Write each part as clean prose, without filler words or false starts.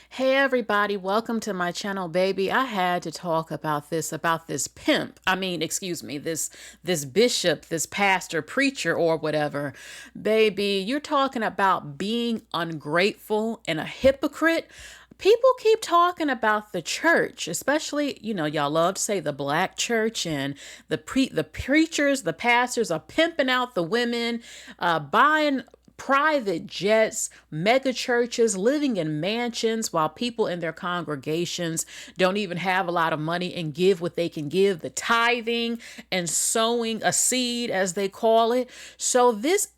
Hey everybody, welcome to my channel, baby. I had to talk about this pimp. This bishop, this pastor, preacher, or whatever. Baby, you're talking about being ungrateful and a hypocrite. People keep talking about the church, especially, y'all love to say the black church, and the preachers, the pastors are pimping out the women, buying private jets, mega churches, living in mansions while people in their congregations don't even have a lot of money and give what they can give, the tithing and sowing a seed, as they call it. So this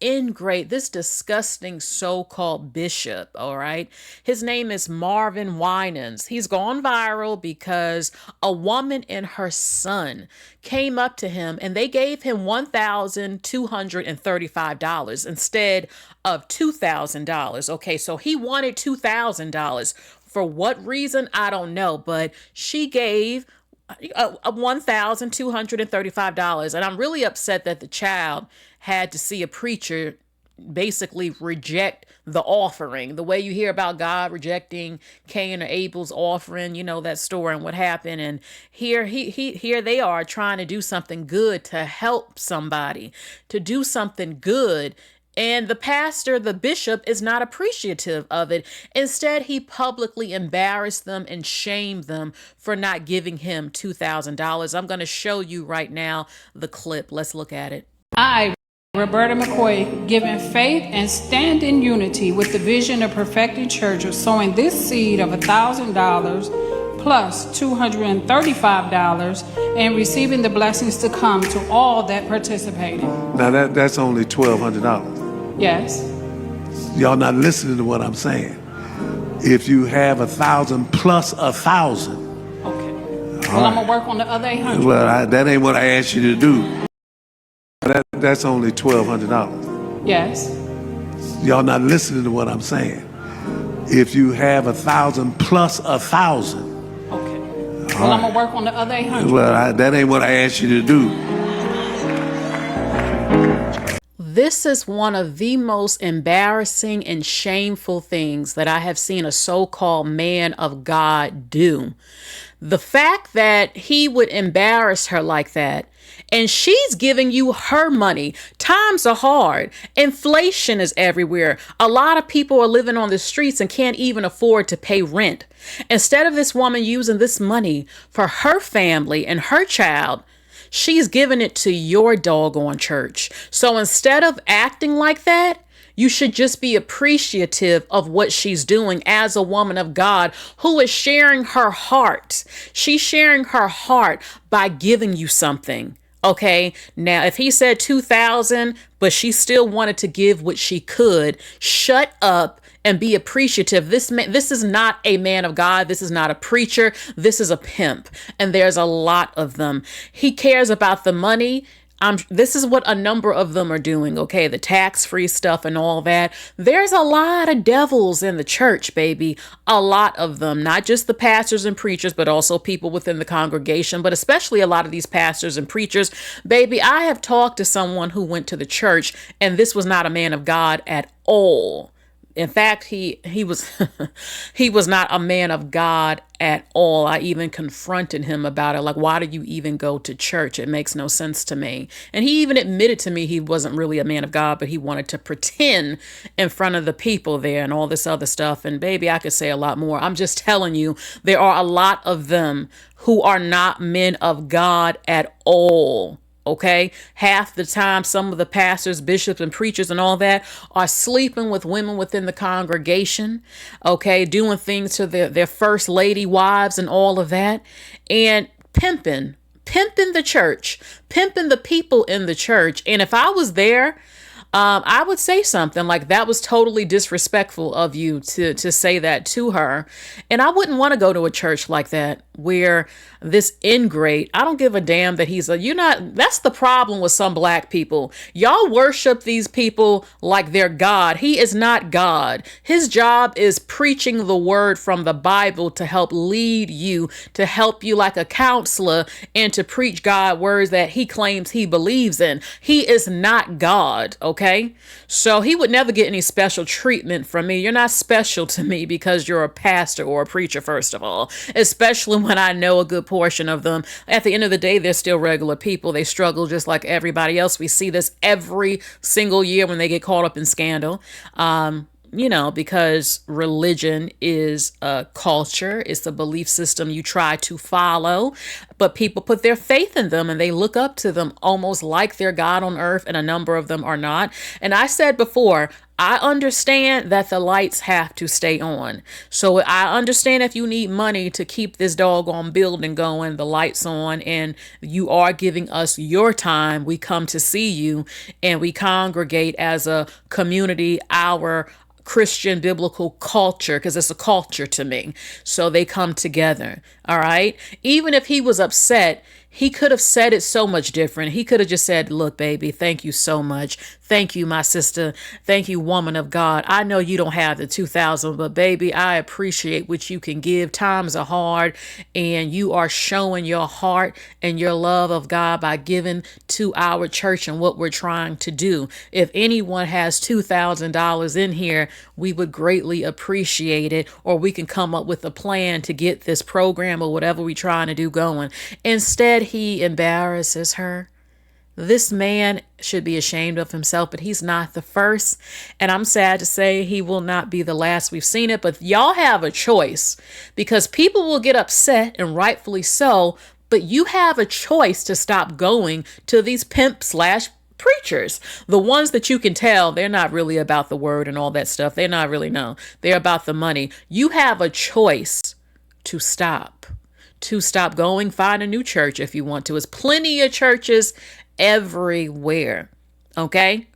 disgusting so-called bishop, all right, his name is Marvin Winans. He's gone viral because a woman and her son came up to him and they gave him $1,235 instead of $2,000. Okay, so he wanted $2,000. For what reason? I don't know, but she gave $1,235. And I'm really upset that the child had to see a preacher basically reject the offering, the way you hear about God rejecting Cain or Abel's offering, that story and what happened. And here they are trying to do something good, to help somebody, to do something good. And the pastor, the bishop, is not appreciative of it. Instead, he publicly embarrassed them and shamed them for not giving him $2,000. I'm going to show you right now the clip. Let's look at it. I, Roberta McCoy, given faith and stand in unity with the vision of perfecting church, of sowing this seed of $1,000 plus $235 and receiving the blessings to come to all that participated. Now that's only $1,200. Yes. Y'all not listening to what I'm saying. If you have 1,000 plus 1,000. Okay. Well, I'm gonna work on the other 800. Well, that ain't what I asked you to do. That's only $1,200. Yes. Y'all not listening to what I'm saying. If you have 1,000 plus 1,000. Okay. Well, I'm gonna work on the other 800. Well, that ain't what I asked you to do. This is one of the most embarrassing and shameful things that I have seen a so-called man of God do. The fact that he would embarrass her like that, and she's giving you her money. Times are hard. Inflation is everywhere. A lot of people are living on the streets and can't even afford to pay rent. Instead of this woman using this money for her family and her child, she's giving it to your doggone church. So instead of acting like that, you should just be appreciative of what she's doing as a woman of God who is sharing her heart. She's sharing her heart by giving you something. Okay, now if he said 2,000, but she still wanted to give what she could, shut up and be appreciative. This is not a man of God. This is not a preacher. This is a pimp. And there's a lot of them. He cares about the money. This is what a number of them are doing, okay? The tax-free stuff and all that. There's a lot of devils in the church, baby. A lot of them, not just the pastors and preachers, but also people within the congregation, but especially a lot of these pastors and preachers. Baby, I have talked to someone who went to the church, and this was not a man of God at all. In fact, he was he was not a man of God at all. I even confronted him about it. Like, why do you even go to church? It makes no sense to me. And he even admitted to me he wasn't really a man of God, but he wanted to pretend in front of the people there and all this other stuff. And baby, I could say a lot more. I'm just telling you, there are a lot of them who are not men of God at all. Okay, half the time, some of the pastors, bishops, and preachers and all that are sleeping with women within the congregation. Okay, doing things to their first lady wives and all of that, and pimping the church, pimping the people in the church. And if I was there, I would say something like that was totally disrespectful of you to say that to her. And I wouldn't want to go to a church like that where this ingrate, I don't give a damn that that's the problem with some black people. Y'all worship these people like they're God. He is not God. His job is preaching the word from the Bible to help lead you, to help you like a counselor, and to preach God words that he claims he believes in. He is not God, okay? Okay, so he would never get any special treatment from me. You're not special to me because you're a pastor or a preacher, first of all, especially when I know a good portion of them. At the end of the day, they're still regular people. They struggle just like everybody else. We see this every single year when they get caught up in scandal. Because religion is a culture, it's a belief system you try to follow, but people put their faith in them and they look up to them almost like they're God on earth, and a number of them are not. And I said before, I understand that the lights have to stay on. So I understand if you need money to keep this doggone building going, the lights on, and you are giving us your time. We come to see you and we congregate as a community, our Christian biblical culture, because it's a culture to me. So they come together. All right. Even if he was upset, he could have said it so much different. He could have just said, look, baby, thank you so much. Thank you, my sister. Thank you, woman of God. I know you don't have the 2,000, but baby, I appreciate what you can give. Times are hard and you are showing your heart and your love of God by giving to our church and what we're trying to do. If anyone has $2,000 in here, we would greatly appreciate it, or we can come up with a plan to get this program or whatever we're trying to do going. Instead, he embarrasses her. This man should be ashamed of himself, but he's not the first. And I'm sad to say he will not be the last. We've seen it, but y'all have a choice, because people will get upset, and rightfully so, but you have a choice to stop going to these pimp/preachers, the ones that you can tell they're not really about the word and all that stuff. They're not really, no, they're about the money. You have a choice to stop going. Find a new church if you want to. There's plenty of churches everywhere. Okay.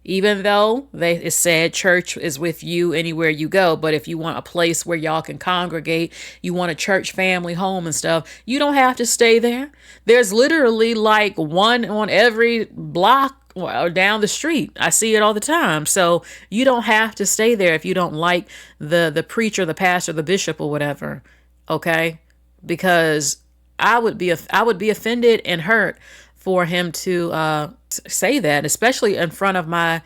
Even though it said church is with you anywhere you go. But if you want a place where y'all can congregate, you want a church family home and stuff, you don't have to stay there. There's literally like one on every block or down the street. I see it all the time. So you don't have to stay there if you don't like the preacher, the pastor, the bishop, or whatever. Okay. Because I would be offended and hurt for him to say that, especially in front of my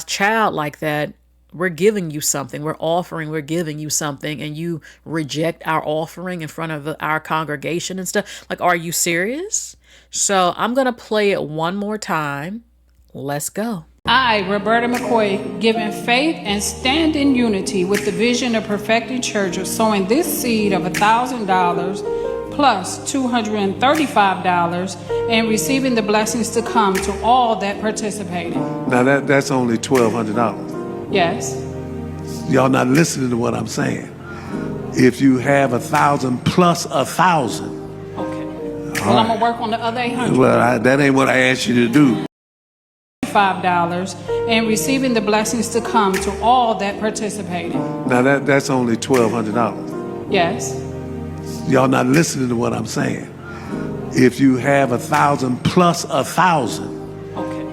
child like that. We're giving you something. We're giving you something, and you reject our offering in front of our congregation and stuff. Like, are you serious? So I'm going to play it one more time. Let's go. I, Roberta McCoy, give in faith and stand in unity with the vision of Perfecting Church of sowing this seed of $1,000 plus $235 and receiving the blessings to come to all that participated. Now that's only $1,200. Yes. Y'all not listening to what I'm saying. If you have 1,000 plus 1,000. Okay. Well, I'm gonna work on the other 800. Well, that ain't what I asked you to do. $5 and receiving the blessings to come to all that participated. Now that's only $1,200. Yes. Y'all not listening to what I'm saying. If you have 1,000 plus 1,000. Okay.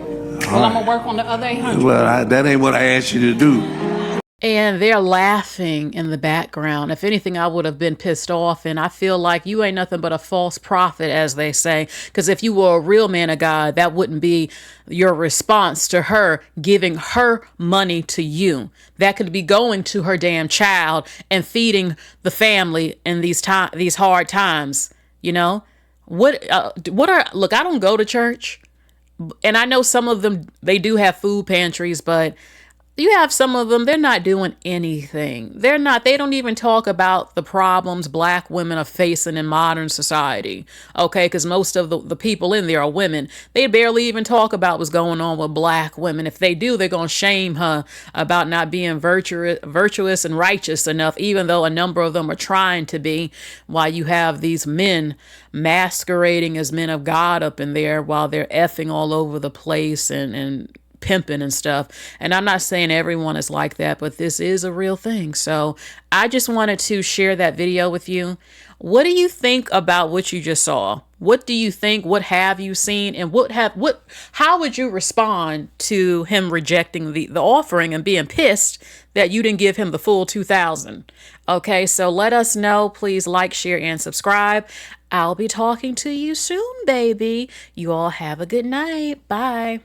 Well, I'm gonna work on the other 800. Well, that ain't what I asked you to do. And they're laughing in the background. If anything, I would have been pissed off. And I feel like you ain't nothing but a false prophet, as they say. Because if you were a real man of God, that wouldn't be your response to her giving her money to you. That could be going to her damn child and feeding the family in these hard times. You know, look, I don't go to church, and I know some of them, they do have food pantries, but you have some of them, they're not doing anything. They don't even talk about the problems Black women are facing in modern society. Okay, because most of the people in there are women. They barely even talk about what's going on with Black women. If they do, they're going to shame her about not being virtuous and righteous enough, even though a number of them are trying to be, while you have these men masquerading as men of God up in there while they're effing all over the place and pimping and stuff. And I'm not saying everyone is like that, but this is a real thing. So I just wanted to share that video with you. What do you think about what you just saw? What do you think? What have you seen? And how would you respond to him rejecting the offering and being pissed that you didn't give him the full 2,000? Okay, so let us know. Please like, share, and subscribe. I'll be talking to you soon, baby. You all have a good night. Bye.